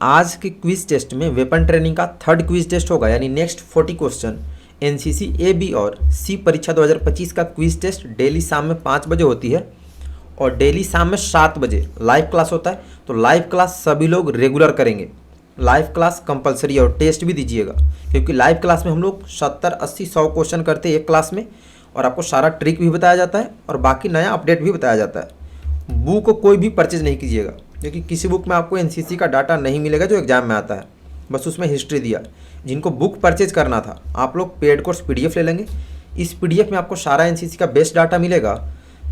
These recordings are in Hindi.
आज के क्विज टेस्ट में वेपन ट्रेनिंग का थर्ड क्विज टेस्ट होगा, यानी next 40 question NCC A B और सी परीक्षा 2025 का क्विज टेस्ट डेली शाम में 5 बजे होती है और डेली शाम में 7 बजे लाइव क्लास होता है। तो लाइव क्लास सभी लोग रेगुलर करेंगे, लाइव क्लास कंपलसरी और टेस्ट भी दीजिएगा, क्योंकि लाइव क्लास में हम लोग 70, 80, 100 क्वेश्चन करते हैं एक क्लास में और आपको सारा ट्रिक भी बताया जाता है और बाकी नया अपडेट भी बताया जाता है। बुक को कोई भी परचेज नहीं कीजिएगा, क्योंकि किसी बुक में आपको एनसीसी का डाटा नहीं मिलेगा जो एग्जाम में आता है, बस उसमें हिस्ट्री दिया। जिनको बुक परचेज करना था आप लोग पेड कोर्स पीडीएफ ले लेंगे। इस पीडीएफ में आपको सारा एनसीसी का बेस्ट डाटा मिलेगा।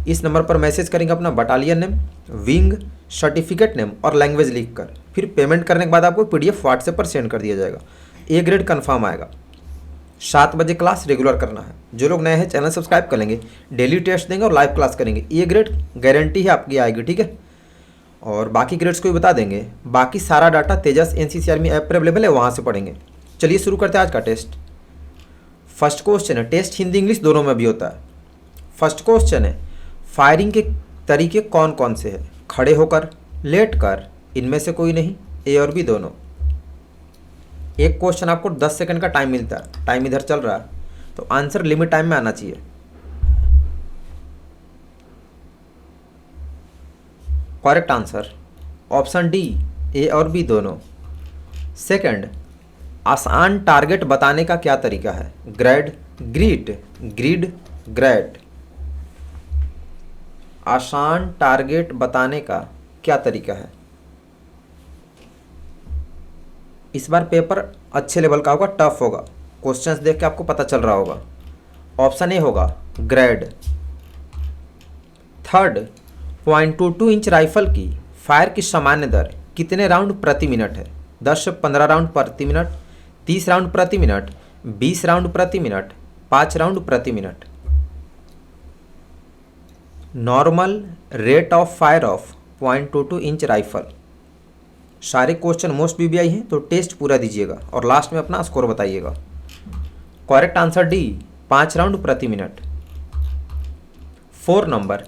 इस नंबर पर मैसेज करेंगे अपना battalion name, wing, certificate name और लैंग्वेज लिख कर, फिर पेमेंट करने के बाद आपको पीडीएफ व्हाट्सएप पर सेंड कर दिया जाएगा। ए ग्रेड कन्फर्म आएगा। 7 बजे क्लास रेगुलर करना है। जो लोग नए हैं चैनल सब्सक्राइब कर लेंगे, डेली टेस्ट देंगे और लाइव क्लास करेंगे। ए ग्रेड गारंटी है आपकी आएगी, ठीक है। और बाकी ग्रेड्स को भी बता देंगे। बाकी सारा डाटा तेजस एनसीसी आर्मी ऐप पर अवेलेबल है, वहाँ से पढ़ेंगे। चलिए शुरू करते हैं आज का टेस्ट। फर्स्ट क्वेश्चन है, टेस्ट हिंदी इंग्लिश दोनों में भी होता है। फर्स्ट क्वेश्चन है, फायरिंग के तरीके कौन कौन से हैं? खड़े होकर, लेट कर, इनमें से कोई नहीं, ए और बी दोनों। एक क्वेश्चन आपको 10 सेकंड का टाइम मिलता है, टाइम इधर चल रहा है, तो आंसर लिमिट टाइम में आना चाहिए। करेक्ट आंसर ऑप्शन डी, ए और बी दोनों। सेकंड, आसान टारगेट बताने का क्या तरीका है? Grade, grid, grid, grade. आसान टारगेट बताने का क्या तरीका है? इस बार पेपर अच्छे लेवल का होगा, टफ होगा। क्वेश्चंस देख के आपको पता चल रहा होगा। ऑप्शन ए होगा ग्रेड। थर्ड, 0.22 इंच राइफल की फायर की सामान्य दर कितने राउंड प्रति मिनट है? 10 से 15 राउंड प्रति मिनट, 30 राउंड प्रति मिनट, 20 राउंड प्रति मिनट, 5 राउंड प्रति minute. Normal rate of fire of 0.22 inch rifle. सारे क्वेश्चन मोस्ट बीबीआई हैं, तो टेस्ट पूरा दीजिएगा और लास्ट में अपना स्कोर बताइएगा। करेक्ट आंसर डी, 5 राउंड प्रति मिनट। 4 नंबर,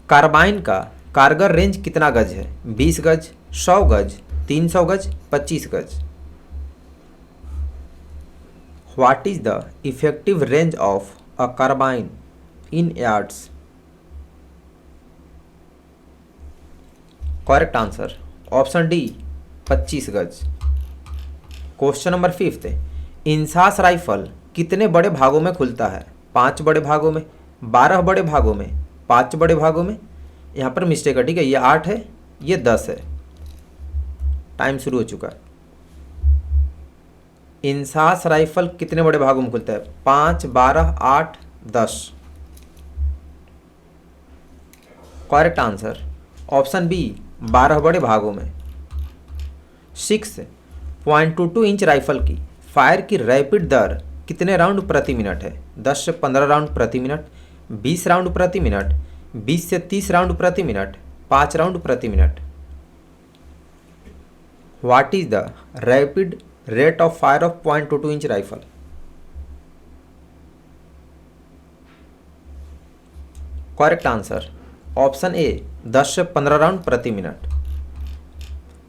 कार्बाइन का कारगर रेंज कितना गज है? 20 गज, 100 गज, 300 गज, 25 गज। What is the effective range of a carbine in yards? Correct answer option D, 25 गज। क्वेश्चन नंबर 5 है, इंसास राइफल कितने बड़े भागों में खुलता है? 5 बड़े भागों में, 12 बड़े भागों में, 5 बड़े भागों में। यहाँ पर मिस्टेक है, ठीक है। ये 8 है, ये 10 है। टाइम शुरू हो चुका है। इंसास राइफल कितने बड़े भागों में खुलता है? 5, 12, 8, 10। करेक्ट आंसर ऑप्शन बी, 12 बड़े भागों में। 6, 0.22 इंच राइफल की फायर की रैपिड दर कितने राउंड प्रति मिनट है? 10 से 15 राउंड प्रति मिनट, 20 राउंड प्रति मिनट, 20 से 30 राउंड प्रति मिनट, 5 राउंड प्रति minute. What is the rapid rate of fire of 0.22 inch rifle? Correct answer option ए, 10 से 15 राउंड प्रति मिनट।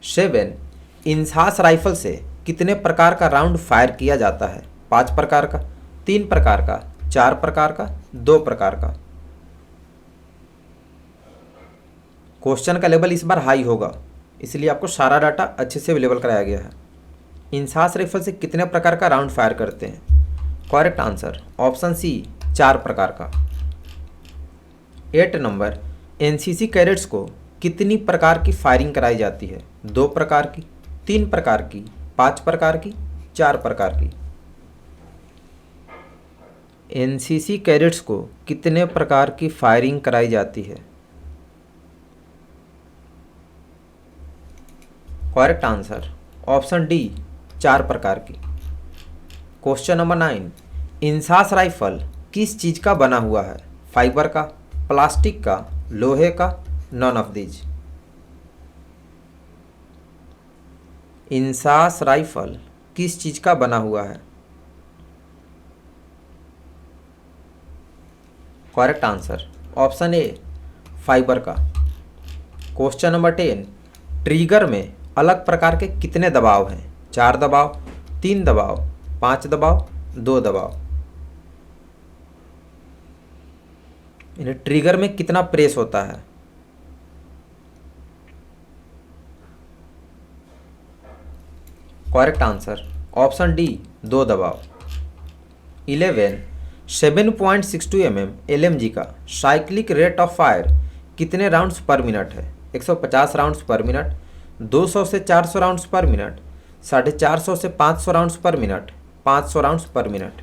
7, इंसास राइफल से कितने प्रकार का राउंड फायर किया जाता है? 5 प्रकार का, 3 प्रकार का, 4 प्रकार का, 2 प्रकार का। क्वेश्चन का लेवल इस बार हाई होगा, इसलिए आपको सारा डाटा अच्छे से अवेलेबल कराया गया है। इंसास राइफल से कितने प्रकार का राउंड फायर करते हैं? करेक्ट आंसर ऑप्शन सी, 4 प्रकार का। 8 नंबर, एनसीसी कैडेट्स को कितनी प्रकार की फायरिंग कराई जाती है? 2 प्रकार की, 3 प्रकार की, 5 प्रकार की, 4 प्रकार की। एनसीसी कैडेट्स को कितने प्रकार की फायरिंग कराई जाती है? करेक्ट आंसर ऑप्शन डी, 4 प्रकार की। क्वेश्चन नंबर 9, इंसास राइफल किस चीज़ का बना हुआ है? फाइबर का, प्लास्टिक का, लोहे का, none of these. INSAS rifle किस चीज़ का बना हुआ है? करेक्ट आंसर ऑप्शन ए, फाइबर का। क्वेश्चन नंबर 10, ट्रिगर में अलग प्रकार के कितने दबाव हैं? 4 दबाव, 3 दबाव, 5 दबाव, 2 दबाव। इन्हें ट्रिगर में कितना प्रेस होता है? करेक्ट आंसर ऑप्शन डी 2 दबाव। 11 7.62 mm LMG का साइक्लिक रेट ऑफ फायर कितने राउंड्स पर मिनट है? 150 राउंड्स पर मिनट, 200 से 400 राउंड्स पर मिनट, 450 से 500 राउंड्स पर मिनट, 500 राउंड्स पर मिनट।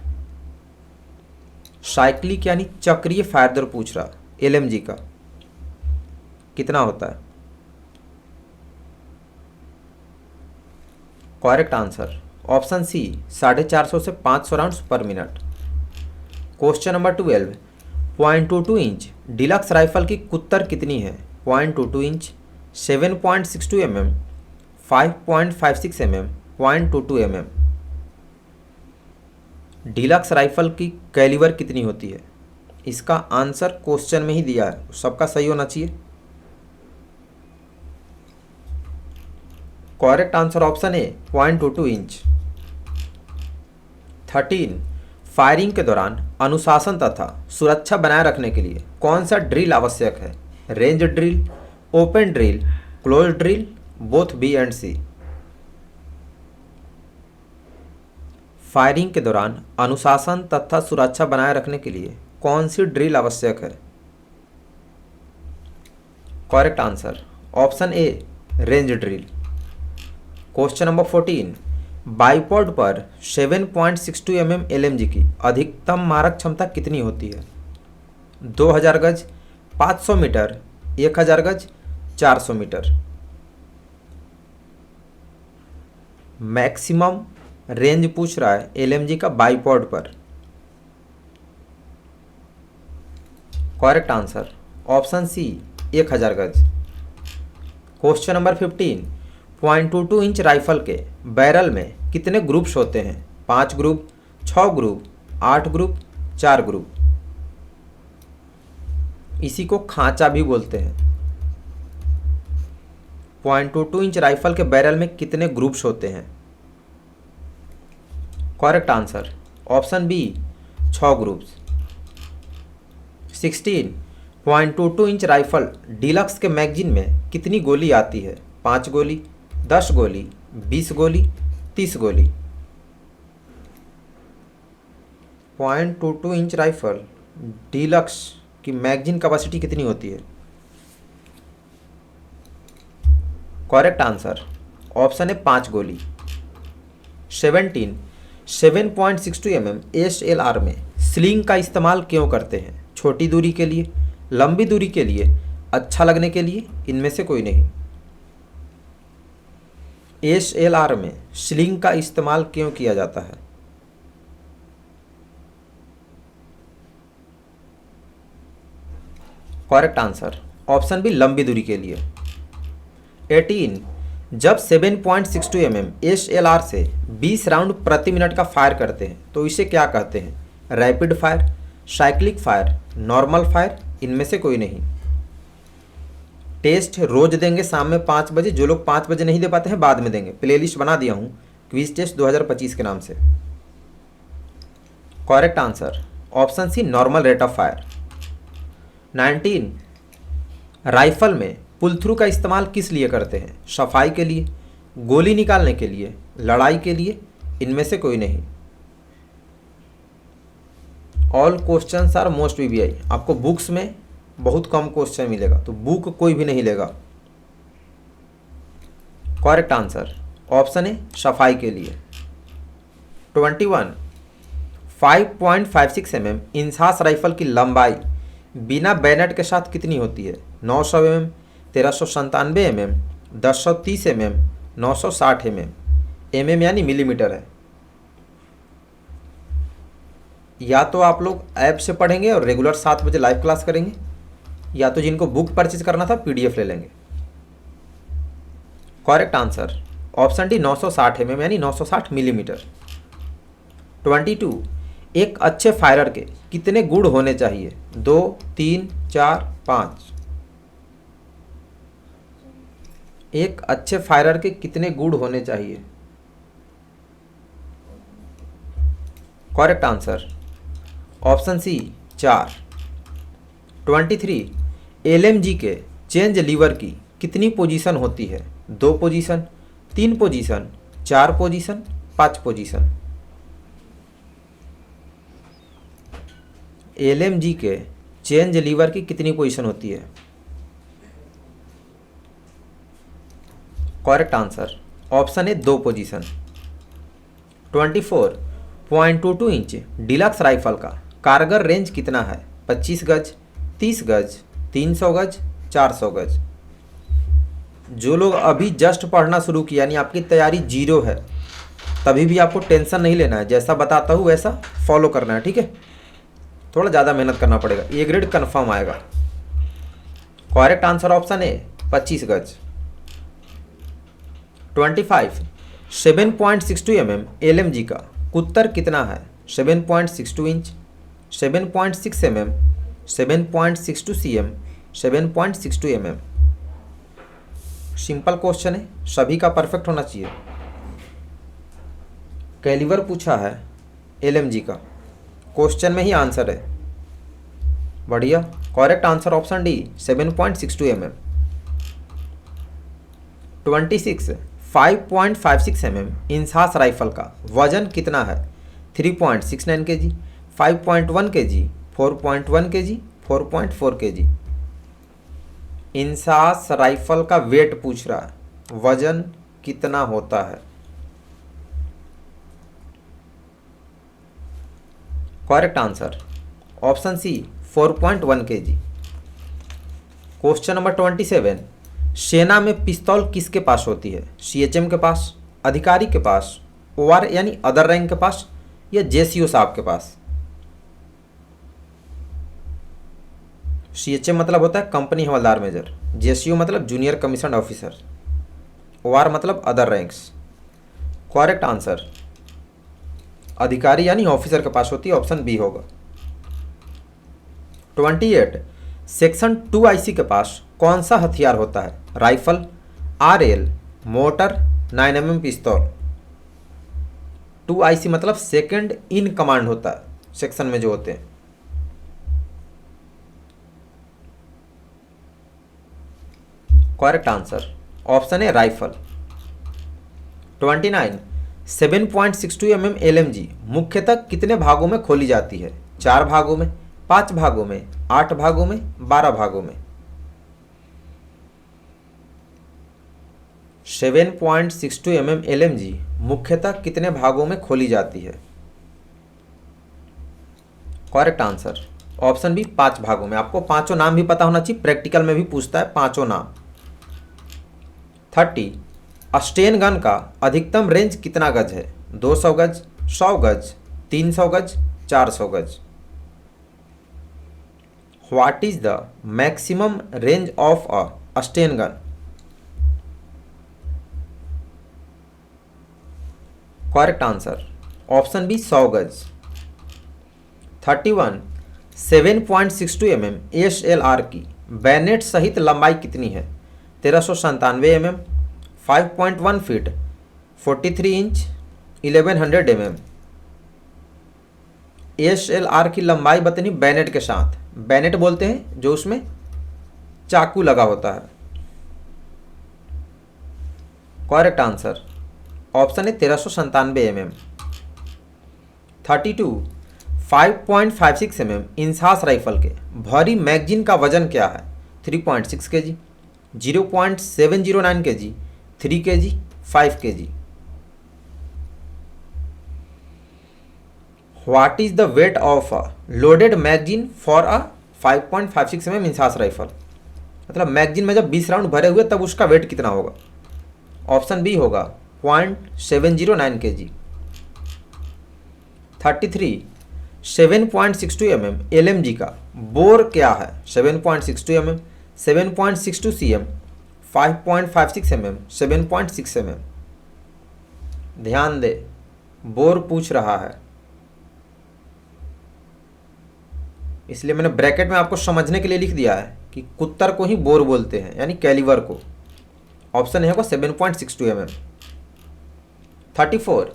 साइक्लिक यानी चक्रीय फायर दर पूछ रहा, LMG का कितना होता है? करेक्ट आंसर ऑप्शन सी 450 से 500 राउंड्स पर minute. Question number 12 0.22 inch deluxe rifle की कुत्तर कितनी है? 0.22 inch, 7.62 mm, 5.56 mm, 0.22 mm। Deluxe rifle की कैलिबर कितनी होती है? इसका आंसर क्वेश्चन में ही दिया है, सबका सही होना चाहिए। करेक्ट आंसर ऑप्शन ए 0.22 इंच। 13 फायरिंग के दौरान अनुशासन तथा सुरक्षा बनाए रखने के लिए कौन सा ड्रिल आवश्यक है? Range drill, open drill, close drill, both B and C. Firing के दौरान अनुशासन तथा सुरक्षा बनाए रखने के लिए कौन सी ड्रिल आवश्यक है? करेक्ट आंसर ऑप्शन ए रेंज ड्रिल। क्वेश्चन नंबर 14 बाइपॉड पर 7.62 mm LMG की अधिकतम मारक क्षमता कितनी होती है? 2000 गज, 500 मीटर, 1000 गज, 400 मीटर। मैक्सिमम रेंज पूछ रहा है LMG का बाइपॉड पर। करेक्ट आंसर ऑप्शन सी 1000 गज। क्वेश्चन नंबर 15 0.22 इंच राइफल के बैरल में कितने ग्रुप्स होते हैं? 5 ग्रुप, 6 ग्रुप, 8 ग्रुप, 4 ग्रुप। इसी को खांचा भी बोलते हैं। 0.22 इंच राइफल के बैरल में कितने ग्रुप्स होते हैं? Correct answer option B 6 groups. 16 0.22 inch rifle deluxe के मैगजीन में कितनी गोली आती है? 5 गोली, 10 गोली, 20 गोली, 30 गोली। 0.22 इंच राइफल डीलक्स की मैगजीन कैपेसिटी कितनी होती है? करेक्ट आंसर ऑप्शन है 5 गोली। 17 7.62 mm SLR में स्लिंग का इस्तेमाल क्यों करते हैं? छोटी दूरी के लिए, लंबी दूरी के लिए, अच्छा लगने के लिए, इनमें से कोई नहीं। SLR में स्लिंग का इस्तेमाल क्यों किया जाता है? करेक्ट आंसर ऑप्शन बी लंबी दूरी के लिए। 18 जब 7.62 mm SLR से 20 राउंड प्रति मिनट का फायर करते हैं तो इसे क्या कहते हैं? Rapid fire, cyclic fire, normal fire, इनमें से कोई नहीं। टेस्ट रोज देंगे शाम में 5 बजे। जो लोग 5 बजे नहीं दे पाते हैं बाद में देंगे। प्लेलिस्ट बना दिया हूँ क्विज टेस्ट 2025 के नाम से। Correct answer option C normal rate of fire. 19 rifle में पुल थ्रू का इस्तेमाल किस लिए करते हैं? सफाई के लिए, गोली निकालने के लिए, लड़ाई के लिए, इनमें से कोई नहीं। All questions are most VVI। आपको बुक्स में बहुत कम क्वेश्चन मिलेगा तो बुक कोई भी नहीं लेगा। करेक्ट आंसर ऑप्शन है सफाई के लिए। 21 5.56 mm इंसास राइफल की लंबाई बिना बैनट के साथ कितनी होती है? 900 mm, 1397 mm, 1030 mm, 960 mm। mm यानी मिलीमीटर है। या तो आप लोग ऐप से पढ़ेंगे और रेगुलर 7 बजे लाइव क्लास करेंगे, या तो जिनको बुक परचेज करना था PDF ले लेंगे। Correct answer option D 960 mm यानी 960 मिलीमीटर। 22 एक अच्छे फायरर के कितने गुण होने चाहिए? 2, 3, 4, 5। एक अच्छे फायरर के कितने गुण होने चाहिए? Correct answer option C 4। 23 LMG के चेंज लीवर की कितनी पोजीशन होती है? 2 position, 3 position, 4 position, 5 position. LMG के चेंज लीवर की कितनी पोजीशन होती है? Correct answer option A 2 position. 24.22 inch deluxe rifle का कारगर रेंज कितना है? 25 गज, 30 गज, 300 गज, 400 गज। जो लोग अभी जस्ट पढ़ना शुरू किया यानी आपकी तैयारी जीरो है, तभी भी आपको टेंशन नहीं लेना है, जैसा बताता हूँ वैसा फॉलो करना है, ठीक है? थोड़ा ज़्यादा मेहनत करना पड़ेगा, ए ग्रेड कन्फर्म आएगा। करेक्ट आंसर ऑप्शन ए 25 गज। 25 7.62 mm एलएमजी का कुत्तर कितना है? 7.62 inch, 7.6 mm, 7.62 cm, 7.62 mm। Simple question है, सभी का परफेक्ट होना चाहिए। कैलिबर पूछा है एलएमजी का, क्वेश्चन में ही आंसर है, बढ़िया। Correct answer option D 7.62 mm। 26 5.56 mm INSAS rifle का वजन कितना है? 3.69 kg, 5.1 kg, 4.1 kg, 4.4 kg। INSAS rifle का वेट पूछ रहा है, वजन कितना होता है? Correct answer option C 4.1 kg। Question number 27 सेना में पिस्तौल किसके पास होती है? सीएचएम के पास, अधिकारी के पास, ओआर यानी अदर रैंक के पास, या जेसीओ साहब के पास? सीएचएम मतलब होता है कंपनी हवलदार मेजर, जेसीओ मतलब जूनियर कमीशन ऑफिसर, ओआर मतलब अदर रैंक्स। करेक्ट आंसर अधिकारी यानी ऑफिसर के पास होती है, ऑप्शन बी होगा। 28 सेक्शन 2IC के पास कौन सा हथियार होता है? राइफल, आरएल, मोटर, 9mm पिस्तौल। 2IC मतलब सेकंड इन कमांड होता है सेक्शन में जो होते हैं। करेक्ट आंसर ऑप्शन है राइफल। 29 7.62 mm एलएमजी मुख्यतः कितने भागों में खोली जाती है? 4 भागों में, 5 भागों में, 8 भागों में, 12 भागों में। 7.62 mm एलएमजी मुख्यतः कितने भागों में खोली जाती है? करेक्ट आंसर ऑप्शन बी 5 भागों में। आपको पांचों नाम भी पता होना चाहिए, प्रैक्टिकल में भी पूछता है पांचों नाम। 30 स्टेन गन का अधिकतम रेंज कितना गज है? 200 गज, 100 गज, 300 गज, 400 गज। What is the maximum range of a Sten gun? Correct answer option B 100 गज। 31 7.62 mm SLR की बैनेट सहित लंबाई कितनी है? 1397 mm, 5.1 feet, 43 inch, 1100 mm। SLR की लंबाई बतनी बैनेट के साथ, बैनेट बोलते हैं जो उसमें चाकू लगा होता है। करेक्ट आंसर ऑप्शन है 1397 mm। 32 5.56 mm इंसास राइफल के भारी मैगजीन का वजन क्या है? 3.6 kg, 0.709 kg, 3 kg, 5 kg। What is the weight of a loaded magazine for a 5.56 mm INSAS rifle? मतलब मैगजीन में जब 20 राउंड भरे हुए तब उसका वेट कितना होगा? ऑप्शन बी होगा 0.709 kg। 33 7.62 mm LMG का बोर क्या है? 7.62 mm, 7.62 cm, 5.56 mm, 7.6 mm। ध्यान दे, बोर पूछ रहा है, इसलिए मैंने ब्रैकेट में आपको समझने के लिए लिख दिया है कि कुत्तर को ही बोर बोलते हैं, यानी कैलिवर को। ऑप्शन है होगा 7.62 mm। 34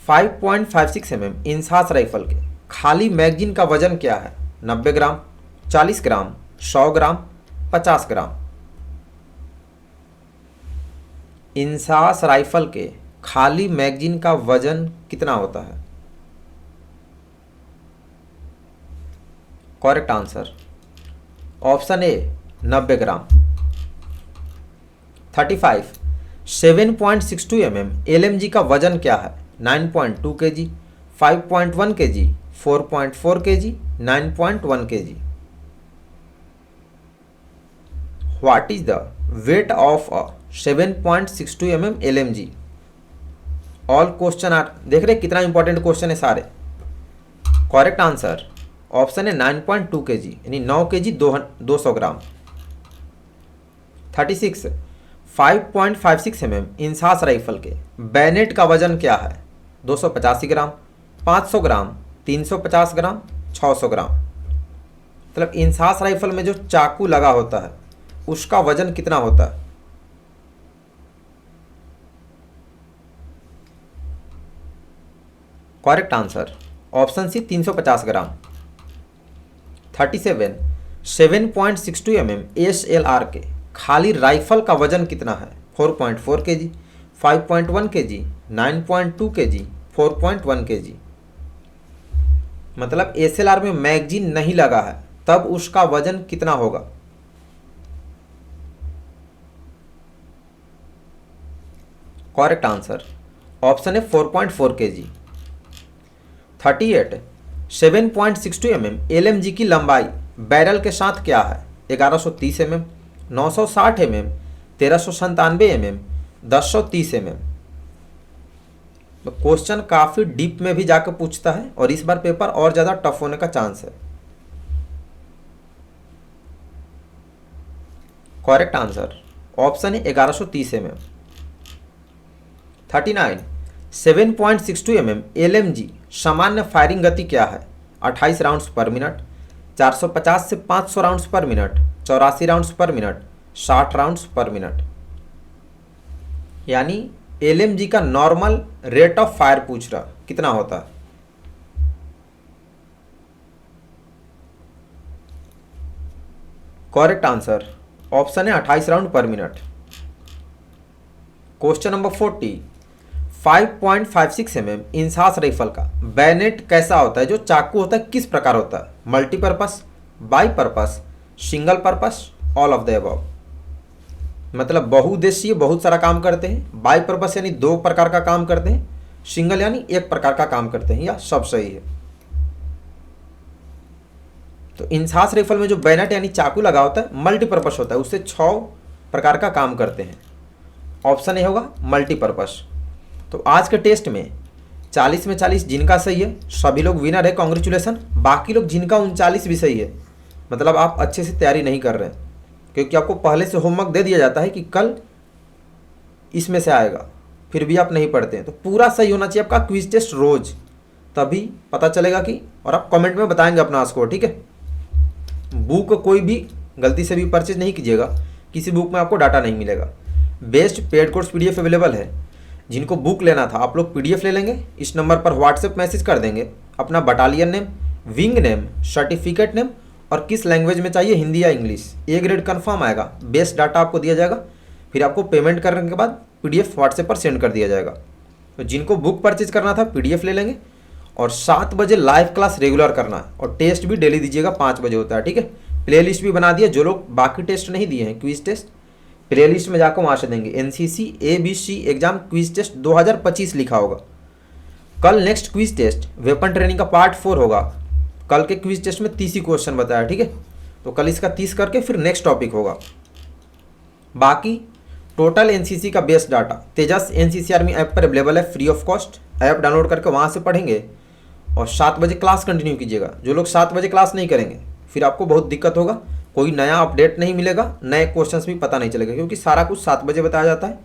5.56 mm इंसास राइफल के खाली मैगजीन का वजन क्या है? 90 ग्राम, 40 ग्राम, 100 ग्राम, 50 ग्राम। इंसास राइफल के खाली मैगजीन का वजन कितना होता है? करेक्ट आंसर ऑप्शन ए 90 ग्राम। 35 7.62 mm LMG का वजन क्या है? 9.2 kg, 5.1 kg, 4.4 kg, 9.1 kg। What is the weight of a 7.62 mm LMG? All question are देख रहे कितना इंपॉर्टेंट क्वेश्चन है सारे। करेक्ट आंसर ऑप्शन है 9.2 kg यानी 9 kg 200 ग्राम। 36 5.56 mm इंसास राइफल के बैनेट का वजन क्या है? 285 ग्राम, 500 ग्राम, 350 ग्राम, 600 ग्राम। मतलब इंसास राइफल में जो चाकू लगा होता है उसका वजन कितना होता है? करेक्ट आंसर ऑप्शन सी 350 ग्राम। 37 7.62 mm SLR के खाली राइफल का वजन कितना है? 4.4 kg, 5.1 kg, 9.2 kg, 4.1 kg। मतलब SLR में मैगजीन नहीं लगा है तब उसका वजन कितना होगा? करेक्ट आंसर ऑप्शन है 4.4 kg। 38 7.62 mm LMG की लंबाई बैरल के साथ क्या है? 1130 mm, 960 mm, 1397 mm, 1030 mm। तो क्वेश्चन काफ़ी डीप में भी जाकर पूछता है और इस बार पेपर और ज़्यादा टफ होने का चांस है। करेक्ट आंसर ऑप्शन है 1130 mm। 39 7.62 mm LMG सामान्य फायरिंग गति क्या है? 28 राउंड्स पर मिनट, 450 से 500 राउंड्स पर मिनट, 84 राउंड्स पर मिनट, 60 राउंड्स पर मिनट। यानी LMG का नॉर्मल रेट ऑफ फायर पूछ रहा कितना होता है? करेक्ट आंसर ऑप्शन है 28 राउंड पर minute. Question number 40 5.56 mm INSAS rifle का बैनेट कैसा होता है? जो चाकू होता है किस प्रकार होता है? Multipurpose, bipurpose, single purpose, all of the above. मतलब बहुउद्देशीय बहुत सारा काम करते हैं, बाईपर्पस यानी 2 प्रकार का काम करते हैं, सिंगल यानी 1 प्रकार का काम करते हैं, या सब सही है? तो इंसास राइफल में जो बैनेट यानी चाकू लगा होता है मल्टीपर्पस होता है, उससे 6 प्रकार का काम करते हैं। ऑप्शन ए होगा मल्टीपर्पस। तो आज के टेस्ट में 40 में 40 जिनका सही है सभी लोग विनर है, कॉन्ग्रेचुलेसन। बाकी लोग जिनका 39 भी सही है मतलब आप अच्छे से तैयारी नहीं कर रहे हैं, क्योंकि आपको पहले से होमवर्क दे दिया जाता है कि कल इसमें से आएगा, फिर भी आप नहीं पढ़ते हैं। तो पूरा सही होना चाहिए आपका क्विज टेस्ट रोज, तभी पता चलेगा कि, और आप कमेंट में बताएंगे अपना स्कोर, ठीक है। बुक कोई भी गलती से भी परचेज नहीं कीजिएगा, किसी बुक में आपको डाटा नहीं मिलेगा। Best paid course PDF available है। जिनको बुक लेना था आप लोग PDF ले लेंगे, इस नंबर पर व्हाट्सएप मैसेज कर देंगे अपना battalion name, wing name, certificate name और किस लैंग्वेज में चाहिए, हिंदी या इंग्लिश। A ग्रेड कन्फर्म आएगा, बेस्ट डाटा आपको दिया जाएगा, फिर आपको पेमेंट करने के बाद PDF व्हाट्सएप पर सेंड कर दिया जाएगा। तो जिनको बुक परचेज करना था PDF ले लेंगे, और 7 बजे लाइव क्लास रेगुलर करना है, और टेस्ट भी डेली दीजिएगा, 5 बजे होता है, ठीक है। प्ले लिस्ट भी बना दिया, जो लोग बाकी टेस्ट नहीं दिए हैं क्विज टेस्ट, प्ले लिस्ट में जाकर वहाँ से देंगे। NCC ABC exam quiz test 2025 लिखा होगा। कल next quiz test weapon training का पार्ट 4 होगा। कल के क्विज टेस्ट में 30 ही क्वेश्चन बताया, ठीक है। तो कल इसका 30 करके फिर नेक्स्ट टॉपिक होगा। बाकी टोटल NCC का बेस्ट डाटा तेजस NCC आर्मी ऐप पर अवेलेबल है, free of cost. App download करके वहाँ से पढ़ेंगे और 7 बजे क्लास कंटिन्यू कीजिएगा। जो लोग 7 बजे क्लास नहीं करेंगे फिर आपको बहुत दिक्कत होगा, कोई नया अपडेट नहीं मिलेगा, नए क्वेश्चंस भी पता नहीं चलेगा, क्योंकि सारा कुछ 7 बजे बताया जाता है,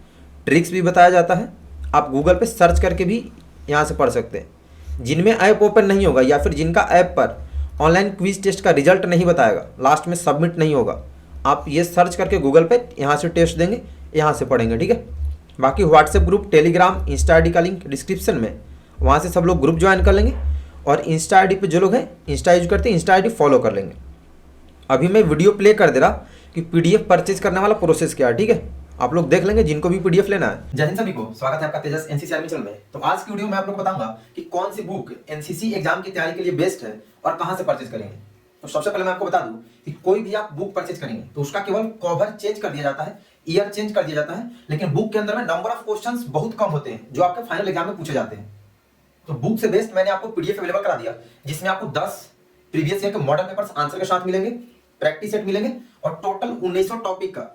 ट्रिक्स भी बताया जाता है। आप गूगल पे सर्च करके भी यहाँ से पढ़ सकते हैं। जिनमें ऐप ओपन नहीं होगा या फिर जिनका ऐप पर ऑनलाइन क्विज टेस्ट का रिजल्ट नहीं बताएगा, लास्ट में सबमिट नहीं होगा, आप ये सर्च करके गूगल पे यहाँ से टेस्ट देंगे, यहाँ से पढ़ेंगे, ठीक है। बाकी WhatsApp group, Telegram, Insta I D का लिंक डिस्क्रिप्शन में, वहाँ से सब लोग ग्रुप ज्वाइन कर लेंगे। और इंस्टा आई डी पर जो लोग हैं इंस्टा यूज करते हैं, इंस्टा आई डी फॉलो कर लेंगे। अभी मैं वीडियो प्ले कर दे रहा कि पीडीएफ परचेज करने वाला प्रोसेस क्या है, ठीक है। आप लोग देख लेंगे जिनको भी पीडीएफ लेना है। जय हिंद सभी को, स्वागत है आपका तेजस एनसीसी आर्मी चैनल में। तो आज की वीडियो में आप लोग को बताऊंगा कि कौन सी बुक एनसीसी एग्जाम की तैयारी के लिए बेस्ट है और कहां से परचेज करेंगे। तो सबसे पहले मैं आपको बता दूं कि कोई भी आप बुक परचेज करेंगे तो उसका केवल कवर चेंज कर दिया जाता है, ईयर चेंज कर दिया जाता है, लेकिन बुक के अंदर में नंबर ऑफ क्वेश्चंस बहुत कम होते हैं जो आपके फाइनल एग्जाम में पूछे जाते हैं। तो बुक से बेस्ट मैंने आपको पीडीएफ अवेलेबल करा दिया, जिसमें आपको 10 प्रीवियस ईयर के मॉडल पेपर्स आंसर के साथ मिलेंगे, प्रैक्टिस सेट मिलेंगे और टोटल 1900 टॉपिक का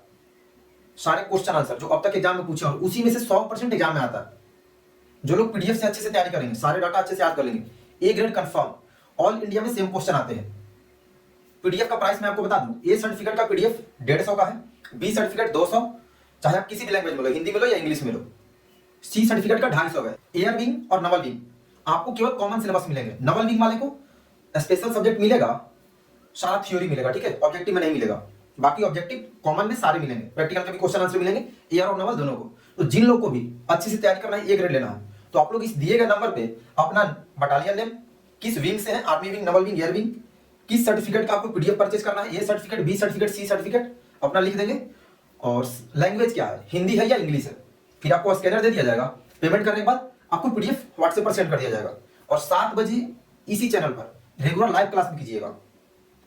सारे क्वेश्चन आंसर जो अब तक एग्जाम में पूछे और उसी में से 100% एग्जाम में आता है। जो लोग पीडीएफ से अच्छे से तैयारी करेंगे, सारे डाटा अच्छे से याद कर लेंगे, A grade confirm. All India में सेम क्वेश्चन आते हैं। पीडीएफ का प्राइस मैं आपको बता दूं, ए सर्टिफिकेट का पीडीएफ 150 का है, बी सर्टिफिकेट 200, चाहे आप किसी भी लैंग्वेज में लो, हिंदी में लो या इंग्लिश में लो। सी सर्टिफिकेट का 250 है। एयर विंग और नवल विंग आपको केवल कॉमन सिलेबस मिलेंगे। नवल विंग वाले को स्पेशल सब्जेक्ट मिलेगा, सारा थ्योरी मिलेगा, ठीक है, ऑब्जेक्टिव में नहीं मिलेगा। बाकी ऑब्जेक्टिव कॉमन में सारे मिलेंगे, प्रैक्टिकल के भी क्वेश्चन आंसर मिलेंगे, एयर और नवल दोनों को। तो जिन लोगों को भी अच्छे से तैयारी करना है, ए ग्रेड लेना है, तो आप लोग इस दिए गए नंबर पे अपना बटालियन नेम, किस विंग से है, army wing, naval wing, air wing, किस सर्टिफिकेट का आपको पीडीएफ परचेज करना है, A certificate, B certificate, C certificate अपना लिख देंगे और लैंग्वेज क्या है, हिंदी है या इंग्लिश है। फिर आपको स्कैनर दे दिया जाएगा, पेमेंट करने के बाद आपको पीडीएफ व्हाट्सएप पर सेंड कर दिया जाएगा। और 7 बजे इसी चैनल पर रेगुलर लाइव क्लास में कीजिएगा,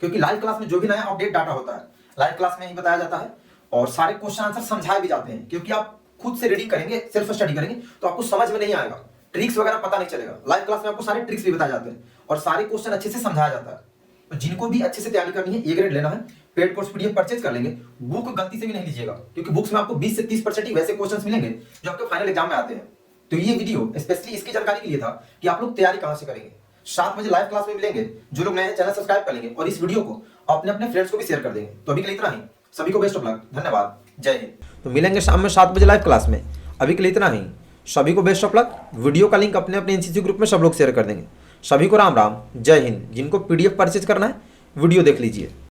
क्योंकि लाइव क्लास में जो भी नया अपडेट डाटा होता है लाइव क्लास में ही बताया जाता है और सारे क्वेश्चन आंसर समझाए भी जाते हैं। क्योंकि आप खुद से रीडिंग करेंगे, सेल्फ स्टडी करेंगे तो आपको समझ में नहीं आएगा, ट्रिक्स वगैरह पता नहीं चलेगा। लाइव क्लास में आपको सारे ट्रिक्स भी बताए जाते हैं और सारे क्वेश्चन अच्छे से समझाया जाता है। तो जिनको भी अच्छे से तैयारी करनी है, ए ग्रेड लेना है, पेड कोर्स पीडीएफ परचेज कर लेंगे। बुक गलती से भी नहीं लीजिएगा, क्योंकि बुक्स में आपको 20 से 30% ही वैसे क्वेश्चन मिलेंगे जो आपके फाइनल एग्जाम में आते हैं। तो ये वीडियो स्पेशली इसकी जानकारी के लिए था कि आप लोग तैयारी कहां से करेंगे। 7 बजे लाइव क्लास में मिलेंगे। जो लोग नए हैं चैनल सब्सक्राइब कर लेंगे और इस वीडियो को अपने अपने फ्रेंड्स को भी शेयर कर देंगे। तो अभी के लिए इतना ही। सभी को बेस्ट ऑफ लक, धन्यवाद, जय हिंद। तो मिलेंगे शाम में 7 बजे लाइव क्लास में। अभी के लिए इतना ही। सभी को बेस्ट ऑफ लक। वीडियो का लिंक अपने अपने एनसीसी ग्रुप में सब लोग शेयर कर देंगे। सभी को राम राम, जय हिंद। जिनको पीडीएफ परचेज करना है वीडियो देख लीजिए।